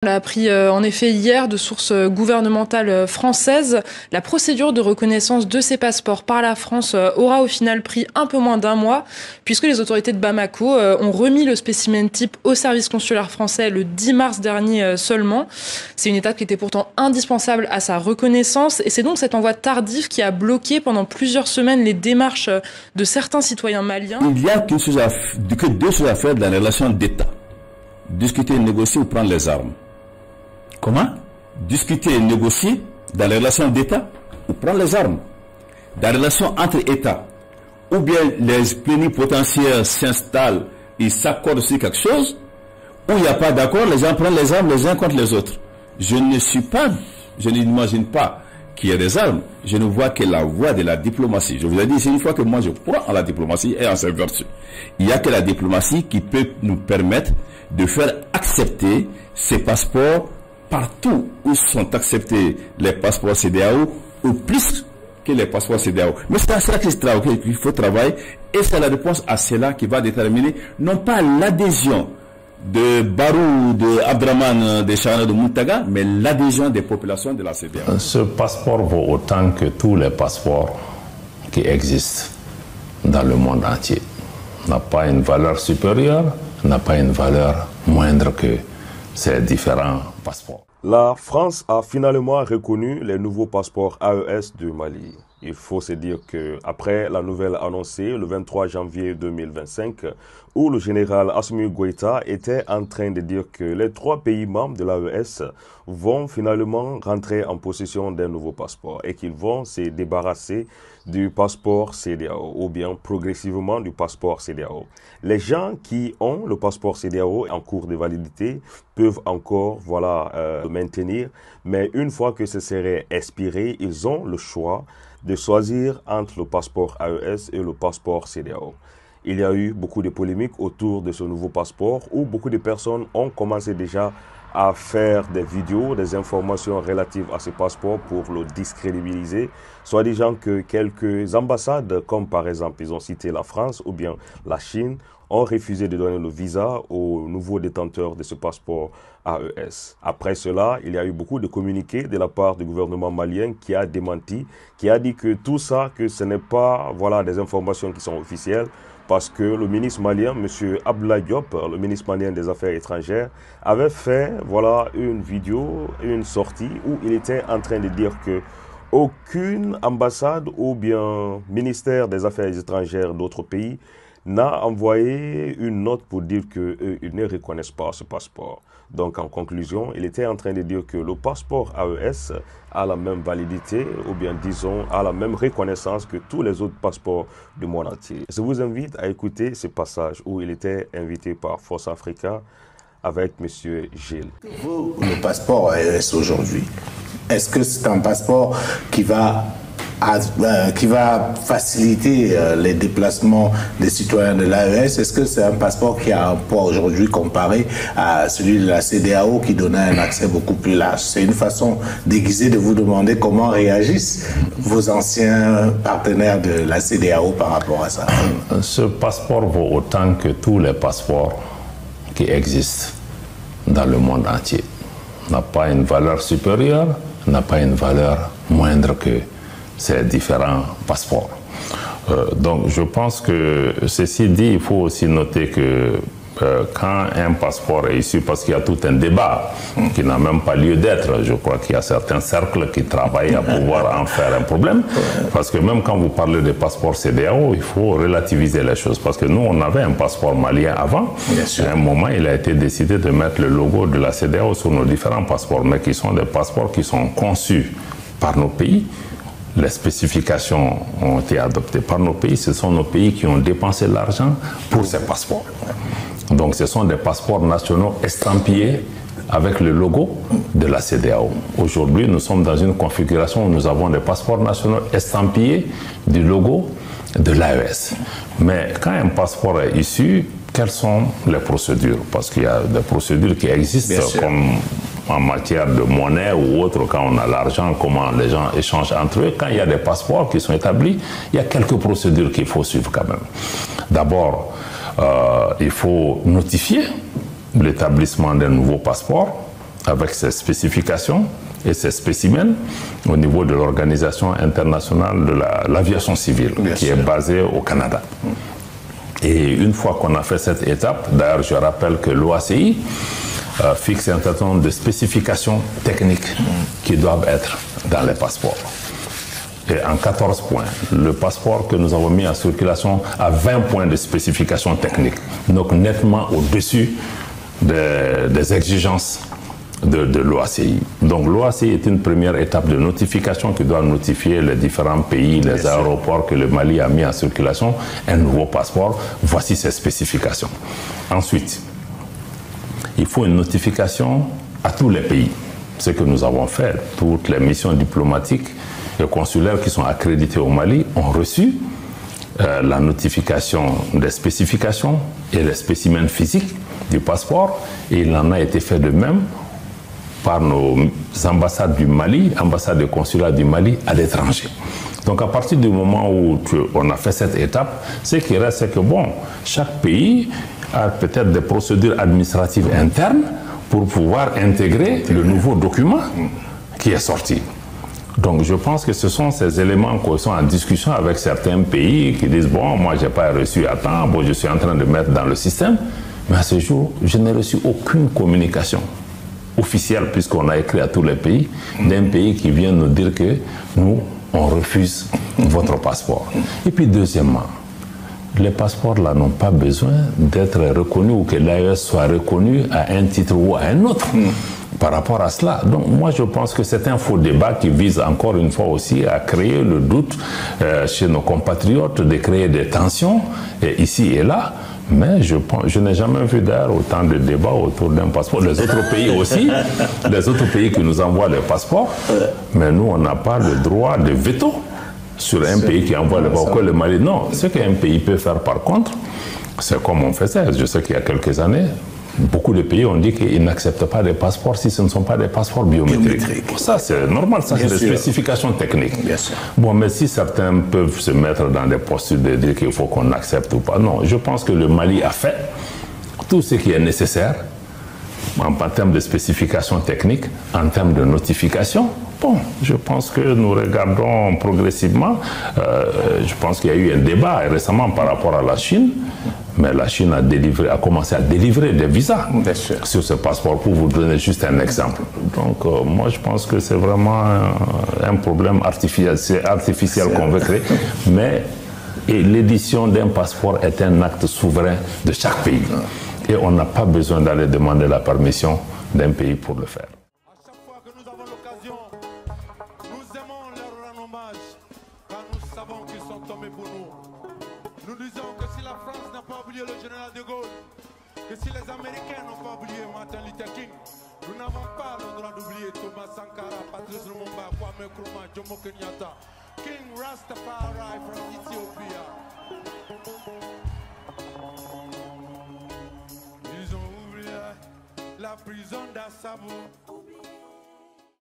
On l'a appris en effet hier de sources gouvernementales françaises. La procédure de reconnaissance de ces passeports par la France aura au final pris un peu moins d'un mois, puisque les autorités de Bamako ont remis le spécimen type au service consulaire français le 10 mars dernier seulement. C'est une étape qui était pourtant indispensable à sa reconnaissance, et c'est donc cet envoi tardif qui a bloqué pendant plusieurs semaines les démarches de certains citoyens maliens. Il n'y a que deux choses à faire dans les relations d'État. Discuter, négocier ou prendre les armes. Comment? Discuter et négocier dans les relations d'État ou prendre les armes. Dans les relations entre États, ou bien les plénipotentiaires s'installent et s'accordent sur quelque chose, ou il n'y a pas d'accord, les gens prennent les armes les uns contre les autres. Je n'imagine pas qu'il y ait des armes. Je ne vois que la voie de la diplomatie. Je vous ai dit, c'est une fois que moi je crois en la diplomatie et en ses vertus. Il n'y a que la diplomatie qui peut nous permettre de faire accepter ces passeports partout où sont acceptés les passeports CEDEAO, ou plus que les passeports CEDEAO. Mais c'est à cela qu'il faut travailler, et c'est la réponse à cela qui va déterminer non pas l'adhésion de Barou, de Abdraman, de Chana, de Moutaga, mais l'adhésion des populations de la CEDEAO. Ce passeport vaut autant que tous les passeports qui existent dans le monde entier. N'a pas une valeur supérieure, n'a pas une valeur moindre que ces différents passeports. La France a finalement reconnu les nouveaux passeports AES du Mali. Il faut se dire qu'après la nouvelle annoncée le 23 janvier 2025, où le général Assimi Goïta était en train de dire que les 3 pays membres de l'AES vont finalement rentrer en possession d'un nouveau passeport et qu'ils vont se débarrasser du passeport CEDEAO ou bien progressivement du passeport CEDEAO. Les gens qui ont le passeport CEDEAO en cours de validité peuvent encore le maintenir, mais une fois que ce serait expiré, ils ont le choix de choisir entre le passeport AES et le passeport CEDEAO. Il y a eu beaucoup de polémiques autour de ce nouveau passeport où beaucoup de personnes ont commencé déjà à faire des vidéos, des informations relatives à ce passeport pour le discrédibiliser, soit disant que quelques ambassades, comme par exemple, ils ont cité la France ou bien la Chine, ont refusé de donner le visa aux nouveaux détenteurs de ce passeport AES. Après cela, il y a eu beaucoup de communiqués de la part du gouvernement malien qui a démenti, qui a dit que tout ça, que ce n'est pas des informations qui sont officielles, parce que le ministre malien, M. Abdoulaye Diop, le ministre malien des Affaires étrangères, avait fait une vidéo, une sortie où il était en train de dire que aucune ambassade ou bien ministère des Affaires étrangères d'autres pays n'a envoyé une note pour dire qu'ils ne reconnaissent pas ce passeport. Donc en conclusion, il était en train de dire que le passeport AES a la même validité ou bien disons a la même reconnaissance que tous les autres passeports du monde entier. Je vous invite à écouter ce passage où il était invité par Force Africa avec M. Gilles. Le passeport AES aujourd'hui, est-ce que c'est un passeport qui va faciliter les déplacements des citoyens de l'AES? Est-ce que c'est un passeport qui a un poids aujourd'hui comparé à celui de la CEDEAO qui donnait un accès beaucoup plus large? C'est une façon déguisée de vous demander comment réagissent vos anciens partenaires de la CEDEAO par rapport à ça. Ce passeport vaut autant que tous les passeports qui existent dans le monde entier. N'a pas une valeur supérieure, n'a pas une valeur moindre que ces différents passeports. Donc je pense que, ceci dit, il faut aussi noter que quand un passeport est issu, parce qu'il y a tout un débat qui n'a même pas lieu d'être, je crois qu'il y a certains cercles qui travaillent à pouvoir en faire un problème, parce que même quand vous parlez de passeport CEDEAO, il faut relativiser les choses, parce que nous on avait un passeport malien avant, à un moment il a été décidé de mettre le logo de la CEDEAO sur nos différents passeports, mais qui sont des passeports qui sont conçus par nos pays. Les spécifications ont été adoptées par nos pays. Ce sont nos pays qui ont dépensé l'argent pour ces passeports. Donc ce sont des passeports nationaux estampillés avec le logo de la CEDEAO. Aujourd'hui, nous sommes dans une configuration où nous avons des passeports nationaux estampillés du logo de l'AES. Mais quand un passeport est issu, quelles sont les procédures? Parce qu'il y a des procédures qui existent comme en matière de monnaie ou autre, quand on a l'argent, comment les gens échangent entre eux. Quand il y a des passeports qui sont établis, il y a quelques procédures qu'il faut suivre quand même. D'abord, il faut notifier l'établissement d'un nouveau passeport avec ses spécifications et ses spécimens au niveau de l'Organisation internationale de l'aviation civile, qui est basée au Canada. Et une fois qu'on a fait cette étape, d'ailleurs je rappelle que l'OACI fixe un certain nombre de spécifications techniques qui doivent être dans les passeports. Et en 14 points, le passeport que nous avons mis en circulation a 20 points de spécifications techniques, donc nettement au-dessus des exigences de l'OACI. Donc l'OACI est une première étape de notification qui doit notifier les différents pays, les aéroports que le Mali a mis en circulation, un nouveau passeport. Voici ses spécifications. Ensuite, il faut une notification à tous les pays. Ce que nous avons fait, toutes les missions diplomatiques et consulaires qui sont accréditées au Mali ont reçu la notification des spécifications et les spécimens physiques du passeport, et il en a été fait de même par nos ambassades du Mali, ambassades et consulats du Mali à l'étranger. Donc à partir du moment où on a fait cette étape, ce qui reste, c'est que bon, chaque pays a peut-être des procédures administratives internes pour pouvoir intégrer le nouveau document qui est sorti. Donc je pense que ce sont ces éléments qui sont en discussion avec certains pays qui disent « bon, moi je n'ai pas reçu à temps, bon, je suis en train de mettre dans le système ». Mais à ce jour, je n'ai reçu aucune communication officielle, puisqu'on a écrit à tous les pays, d'un pays qui vient nous dire que nous, on refuse votre passeport. Et puis deuxièmement, les passeports là n'ont pas besoin d'être reconnus ou que l'AES soit reconnu à un titre ou à un autre par rapport à cela. Donc moi je pense que c'est un faux débat qui vise encore une fois aussi à créer le doute chez nos compatriotes, de créer des tensions ici et là. Mais je n'ai jamais vu d'ailleurs autant de débats autour d'un passeport. Les autres pays aussi, les autres pays qui nous envoient les passeports, mais nous on n'a pas le droit de veto sur un pays qui envoie le passeport, le Mali. Non, ce qu'un pays peut faire par contre, c'est comme on faisait. Je sais qu'il y a quelques années, beaucoup de pays ont dit qu'ils n'acceptent pas des passeports si ce ne sont pas des passeports biométriques. Ça, c'est normal, ça, c'est des spécifications techniques. Bien sûr. Bon, mais si certains peuvent se mettre dans des postures de dire qu'il faut qu'on accepte ou pas, non. Je pense que le Mali a fait tout ce qui est nécessaire en termes de spécifications techniques, en termes de notification. Bon, je pense que nous regardons progressivement. Je pense qu'il y a eu un débat récemment par rapport à la Chine, mais la Chine a commencé à délivrer des visas sur ce passeport, pour vous donner juste un exemple. Donc, moi, je pense que c'est vraiment un problème artificiel qu'on veut créer, mais l'édition d'un passeport est un acte souverain de chaque pays. Et on n'a pas besoin d'aller demander la permission d'un pays pour le faire. Nous disons que si la France n'a pas oublié le général de Gaulle, que si les Américains n'ont pas oublié Martin Luther King, nous n'avons pas le droit d'oublier Thomas Sankara, Patrice Lumumba, Kwame Nkrumah, Jomo Kenyatta, King Rastafari from Ethiopia. Ils ont oublié la prison d'Assabo.